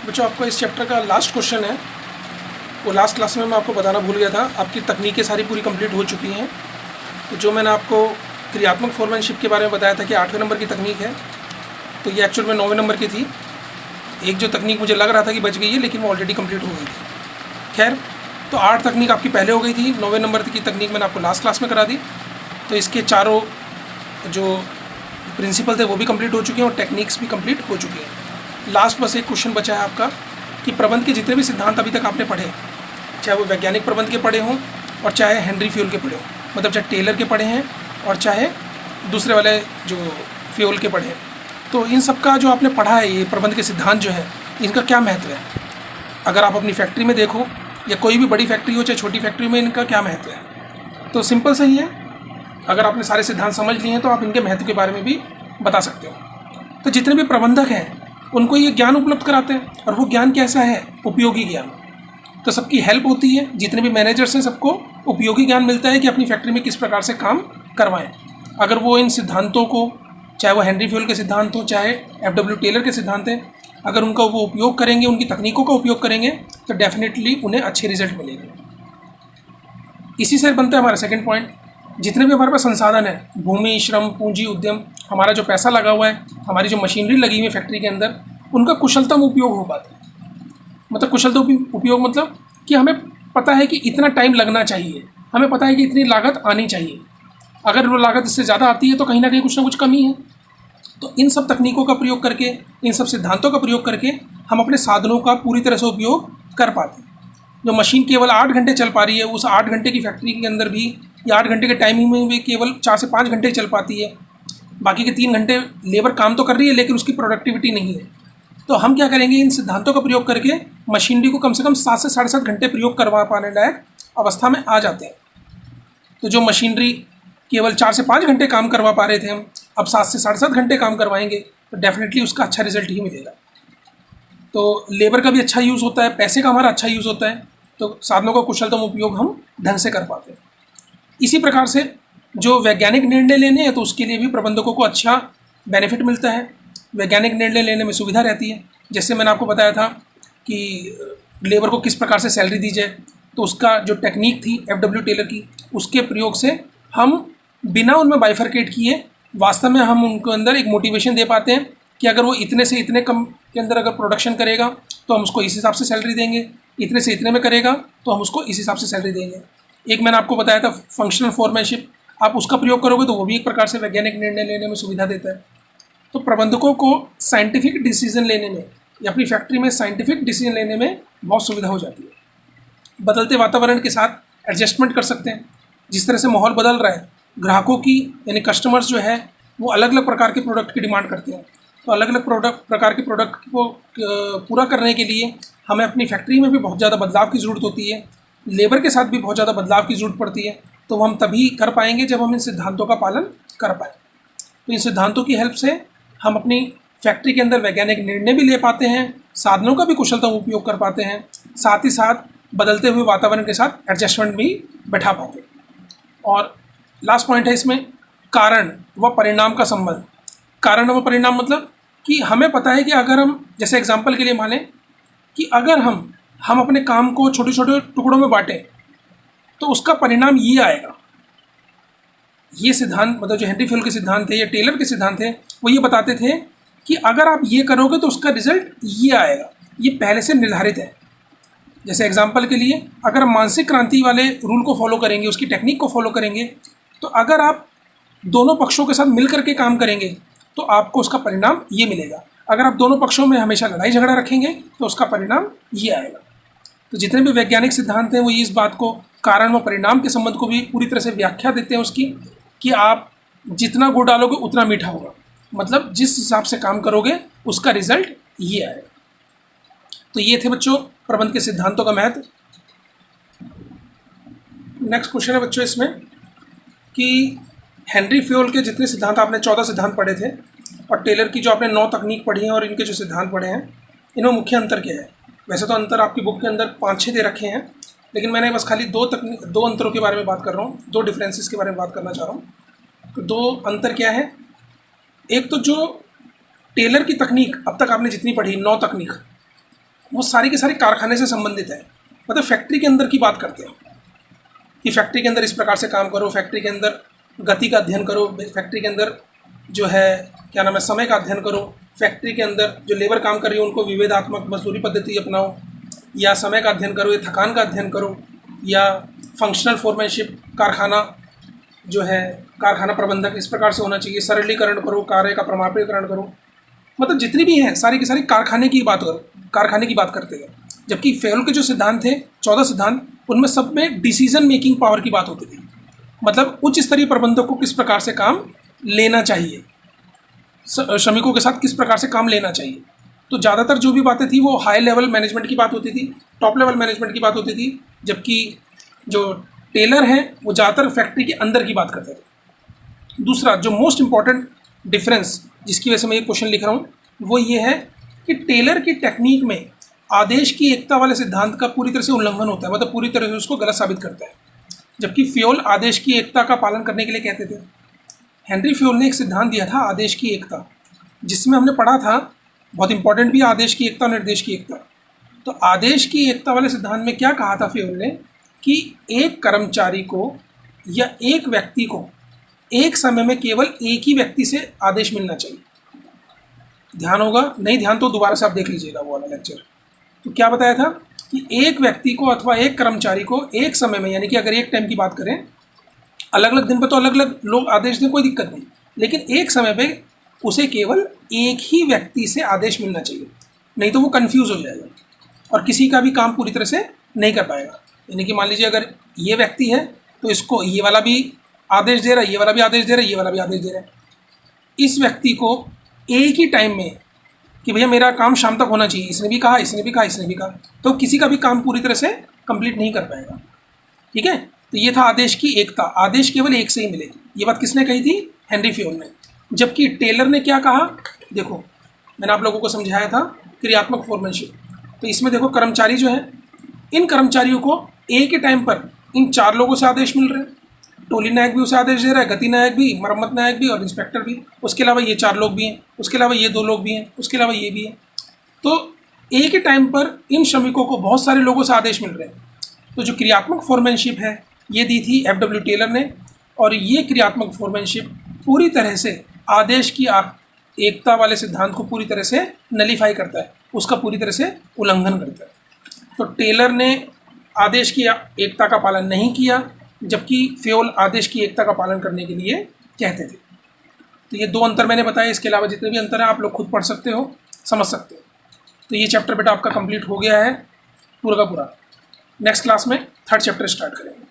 बच्चों, आपका इस चैप्टर का लास्ट क्वेश्चन है। वो लास्ट क्लास में मैं आपको बताना भूल गया था। आपकी तकनीकें सारी पूरी कंप्लीट हो चुकी हैं। तो जो मैंने आपको क्रियात्मक फोरमैनशिप के बारे में बताया था कि 8वें नंबर की तकनीक है, तो ये एक्चुअल में 9वें नंबर की थी। एक जो तकनीक मुझे लग रहा था कि बच गई है, लेकिन वो ऑलरेडी कंप्लीट हो गई थी। खैर, तो 8 तकनीक आपकी पहले हो गई थी। 9वें नंबर की तकनीक मैंने आपको लास्ट क्लास में करा दी। तो इसके चारों जो प्रिंसिपल थे वो भी कंप्लीट हो चुके हैं और टेक्निक्स भी कंप्लीट हो चुकी हैं। लास्ट बस एक क्वेश्चन बचा है आपका कि प्रबंध के जितने भी सिद्धांत अभी तक आपने पढ़े, चाहे वो वैज्ञानिक प्रबंध के पढ़े हों और चाहे हेनरी फ्यूल के पढ़े हों, मतलब चाहे टेलर के पढ़े हैं और चाहे दूसरे वाले जो फ्यूल के पढ़े हैं, तो इन सब का जो आपने पढ़ा है, ये प्रबंध के सिद्धांत जो है, इनका क्या महत्व है? अगर आप अपनी फैक्ट्री में देखो या कोई भी बड़ी फैक्ट्री हो चाहे छोटी फैक्ट्री में, इनका क्या महत्व है? तो सिंपल सही है। अगर आपने सारे सिद्धांत समझ लिए हैं तो आप इनके महत्व के बारे में भी बता सकते हो। तो जितने भी प्रबंधक हैं उनको ये ज्ञान उपलब्ध कराते हैं, और वो ज्ञान कैसा है? उपयोगी ज्ञान। तो सबकी हेल्प होती है, जितने भी मैनेजर्स हैं सबको उपयोगी ज्ञान मिलता है कि अपनी फैक्ट्री में किस प्रकार से काम करवाएं। अगर वो इन सिद्धांतों को, चाहे वो हेनरी फ्यूल के सिद्धांत हो चाहे एफ.डब्ल्यू. टेलर के सिद्धांत हैं, अगर उनका वो उपयोग करेंगे, उनकी तकनीकों का उपयोग करेंगे, तो डेफिनेटली उन्हें अच्छे रिजल्ट मिलेंगे। इसी से बनता है हमारा सेकंड पॉइंट। जितने भी हमारे पास संसाधन है, भूमि, श्रम, पूंजी, उद्यम, हमारा जो पैसा लगा हुआ है, हमारी जो मशीनरी लगी हुई है फैक्ट्री के अंदर, उनका कुशलतम उपयोग हो पाता है। मतलब कुशलतम उपयोग मतलब कि हमें पता है कि इतना टाइम लगना चाहिए, हमें पता है कि इतनी लागत आनी चाहिए। अगर वो लागत इससे ज़्यादा आती है तो कहीं ना कहीं कुछ ना कुछ कमी है। तो इन सब तकनीकों का प्रयोग करके, इन सब सिद्धांतों का प्रयोग करके हम अपने साधनों का पूरी तरह से उपयोग कर पाते हैं। जो मशीन केवल 8 घंटे चल पा रही है, उस 8 घंटे की फैक्ट्री के अंदर भी, या 8 घंटे के टाइमिंग में भी केवल 4 से 5 घंटे चल पाती है। बाकी के 3 घंटे लेबर काम तो कर रही है, लेकिन उसकी प्रोडक्टिविटी नहीं है। तो हम क्या करेंगे? इन सिद्धांतों का प्रयोग करके मशीनरी को कम से कम 7 से 7.5 घंटे प्रयोग करवा पाने लायक अवस्था में आ जाते हैं। तो जो मशीनरी केवल 4 से 5 घंटे काम करवा पा रहे थे, हम अब 7 से 7.5 घंटे काम करवाएंगे, तो डेफिनेटली उसका अच्छा रिजल्ट ही मिलेगा। तो लेबर का भी अच्छा यूज़ होता है, पैसे का हमारा अच्छा यूज़ होता है, तो साधनों का कुशलतम उपयोग हम ढंग से कर पाते हैं। इसी प्रकार से जो वैज्ञानिक निर्णय लेने हैं, तो उसके लिए भी प्रबंधकों को अच्छा बेनिफिट मिलता है। वैज्ञानिक निर्णय लेने में सुविधा रहती है। जैसे मैंने आपको बताया था कि लेबर को किस प्रकार से सैलरी दी जाए, तो उसका जो टेक्निक थी एफ.डब्ल्यू. टेलर की, उसके प्रयोग से हम बिना उनमें बाइफरकेट किए वास्तव में हम उनको अंदर एक मोटिवेशन दे पाते हैं कि अगर वो इतने से इतने कम के अंदर अगर प्रोडक्शन करेगा तो हम उसको इस हिसाब से सैलरी देंगे, इतने से इतने में करेगा तो हम उसको इस हिसाब से सैलरी देंगे। एक मैंने आपको बताया था फंक्शनल फोरमैनशिप, आप उसका प्रयोग करोगे तो वो भी एक प्रकार से वैज्ञानिक निर्णय लेने में सुविधा देता है। तो प्रबंधकों को साइंटिफिक डिसीजन लेने में या अपनी फैक्ट्री में साइंटिफिक डिसीजन लेने में बहुत सुविधा हो जाती है। बदलते वातावरण के साथ एडजस्टमेंट कर सकते हैं। जिस तरह से माहौल बदल रहा है, ग्राहकों की यानी कस्टमर्स जो है वो अलग अलग प्रकार के प्रोडक्ट की डिमांड करते हैं। तो अलग अलग प्रकार के प्रोडक्ट को पूरा करने के लिए हमें अपनी फैक्ट्री में भी बहुत ज़्यादा बदलाव की ज़रूरत होती है, लेबर के साथ भी बहुत ज़्यादा बदलाव की ज़रूरत पड़ती है। तो हम तभी कर पाएंगे जब हम इन सिद्धांतों का पालन कर पाएँ। तो इन सिद्धांतों की हेल्प से हम अपनी फैक्ट्री के अंदर वैज्ञानिक निर्णय भी ले पाते हैं, साधनों का भी कुशलतम उपयोग कर पाते हैं, साथ ही साथ बदलते हुए वातावरण के साथ एडजस्टमेंट भी बैठा पाते हैं। और लास्ट पॉइंट है इसमें कारण व परिणाम का संबंध। कारण व परिणाम मतलब कि हमें पता है कि अगर हम, जैसे एग्जांपल के लिए माने कि अगर हम अपने काम को छोटे छोटे टुकड़ों में बांटें तो उसका परिणाम ये आएगा। ये सिद्धांत मतलब जो हेनरी फ्यूल के सिद्धांत थे या टेलर के सिद्धांत थे, वो ये बताते थे कि अगर आप ये करोगे तो उसका रिजल्ट ये आएगा, ये पहले से निर्धारित है। जैसे एग्जांपल के लिए अगर हम मानसिक क्रांति वाले रूल को फॉलो करेंगे, उसकी टेक्निक को फॉलो करेंगे, तो अगर आप दोनों पक्षों के साथ मिल करके काम करेंगे तो आपको उसका परिणाम ये मिलेगा। अगर आप दोनों पक्षों में हमेशा लड़ाई झगड़ा रखेंगे तो उसका परिणाम ये आएगा। तो जितने भी वैज्ञानिक सिद्धांत हैं वो इस बात को, कारण व परिणाम के संबंध को भी पूरी तरह से व्याख्या देते हैं उसकी, कि आप जितना गुड़ डालोगे उतना मीठा होगा। मतलब जिस हिसाब से काम करोगे उसका रिजल्ट ये आएगा। तो ये थे बच्चों प्रबंध के सिद्धांतों का महत्व। नेक्स्ट क्वेश्चन है बच्चों इसमें कि हेनरी फ्यूल के जितने सिद्धांत, आपने 14 सिद्धांत पढ़े थे, और टेलर की जो आपने 9 तकनीक पढ़ी हैं और इनके जो सिद्धांत पढ़े हैं, इनमें मुख्य अंतर क्या है? वैसे तो अंतर आपकी बुक के अंदर 5-6 दे रखे हैं, लेकिन मैंने बस खाली 2 अंतरों के बारे में बात कर रहा हूँ, 2 डिफरेंसेस के बारे में बात करना चाह रहा हूँ। तो 2 अंतर क्या है? एक तो जो टेलर की तकनीक अब तक आपने जितनी पढ़ी 9 तकनीक, वो सारी के सारी कारखाने से संबंधित है, मतलब फैक्ट्री के अंदर की बात करते हैं कि फैक्ट्री के अंदर इस प्रकार से काम करो, फैक्ट्री के अंदर गति का अध्ययन करो, फैक्ट्री के अंदर जो है क्या नाम है समय का अध्ययन करो, फैक्ट्री के अंदर जो लेबर काम कर रही है उनको विभेदात्मक मजदूरी पद्धति अपनाओ, या समय का अध्ययन करो, या थकान का अध्ययन करो, या फंक्शनल फोरमैनशिप, कारखाना जो है कारखाना प्रबंधक इस प्रकार से होना चाहिए, सरलीकरण करो, कार्य का प्रमाणीकरण करो, मतलब जितनी भी हैं सारी की सारी कारखाने की बात करते हैं। जबकि फेयोल के जो सिद्धांत थे 14 सिद्धांत, उनमें सब में डिसीजन मेकिंग पावर की बात होती थी, मतलब उच्च स्तरीय प्रबंधक को किस प्रकार से काम लेना चाहिए, श्रमिकों के साथ किस प्रकार से काम लेना चाहिए। तो ज़्यादातर जो भी बातें थी वो हाई लेवल मैनेजमेंट की बात होती थी, टॉप लेवल मैनेजमेंट की बात होती थी, जबकि जो टेलर हैं वो ज़्यादातर फैक्ट्री के अंदर की बात करते थे। दूसरा जो मोस्ट इम्पॉर्टेंट डिफरेंस जिसकी वजह से मैं ये क्वेश्चन लिख रहा हूँ वो ये है कि टेलर की टेक्निक में आदेश की एकता वाले सिद्धांत का पूरी तरह से उल्लंघन होता है, मतलब पूरी तरह से उसको गलत साबित करता है, जबकि फ्योल आदेश की एकता का पालन करने के लिए कहते थे। हेनरी फ्योल ने एक सिद्धांत दिया था आदेश की एकता, जिसमें हमने पढ़ा था, बहुत इंपॉर्टेंट भी आदेश की एकता और निर्देश की एकता। तो आदेश की एकता वाले सिद्धांत में क्या कहा था फ्योल ने कि एक कर्मचारी को या एक व्यक्ति को एक समय में केवल एक ही व्यक्ति से आदेश मिलना चाहिए। ध्यान होगा, नहीं ध्यान तो दोबारा से आप देख लीजिएगा वो वाला लेक्चर। तो क्या बताया था कि एक व्यक्ति को अथवा एक कर्मचारी को एक समय में, यानी कि अगर एक टाइम की बात करें, अलग अलग दिन पर तो अलग अलग लोग आदेश दें, कोई दिक्कत नहीं, लेकिन एक समय पे उसे केवल एक ही व्यक्ति से आदेश मिलना चाहिए, नहीं तो वो कंफ्यूज हो जाएगा और किसी का भी काम पूरी तरह से नहीं कर पाएगा। यानी कि मान लीजिए अगर ये व्यक्ति है तो इसको ये वाला भी आदेश दे रहा है, ये वाला भी आदेश दे रहा है, ये वाला भी आदेश दे रहा है, इस व्यक्ति को एक ही टाइम में कि भैया मेरा काम शाम तक होना चाहिए, इसने भी कहा, इसने भी कहा, इसने भी कहा, तो किसी का भी काम पूरी तरह से कंप्लीट नहीं कर पाएगा। ठीक है, तो ये था आदेश की एकता, आदेश केवल एक से ही मिले। ये बात किसने कही थी? हेनरी फ्योल ने। जबकि टेलर ने क्या कहा, देखो मैंने आप लोगों को समझाया था क्रियात्मक फोरमैनशिप। तो इसमें देखो कर्मचारी जो है, इन कर्मचारियों को एक ही टाइम पर इन 4 लोगों से आदेश मिल रहे हैं। टोली नायक भी उसे आदेश दे रहा है, गति नायक भी, मरम्मत नायक भी और इंस्पेक्टर भी। उसके अलावा ये 4 लोग भी हैं, उसके अलावा ये 2 लोग भी हैं, उसके अलावा ये भी हैं। तो एक ही टाइम पर इन श्रमिकों को बहुत सारे लोगों से आदेश मिल रहे हैं। तो जो क्रियात्मक फोरमैनशिप है ये दी थी FW टेलर ने, और ये क्रियात्मक फोरमैनशिप पूरी तरह से आदेश की एकता वाले सिद्धांत को पूरी तरह से नलीफाई करता है, उसका पूरी तरह से उल्लंघन करता है। तो टेलर ने आदेश की एकता का पालन नहीं किया, जबकि फ्योल आदेश की एकता का पालन करने के लिए कहते थे। तो ये 2 अंतर मैंने बताए, इसके अलावा जितने भी अंतर हैं आप लोग खुद पढ़ सकते हो, समझ सकते हो। तो ये चैप्टर बेटा आपका कंप्लीट हो गया है पूरा का पूरा। नेक्स्ट क्लास में 3rd चैप्टर स्टार्ट करेंगे।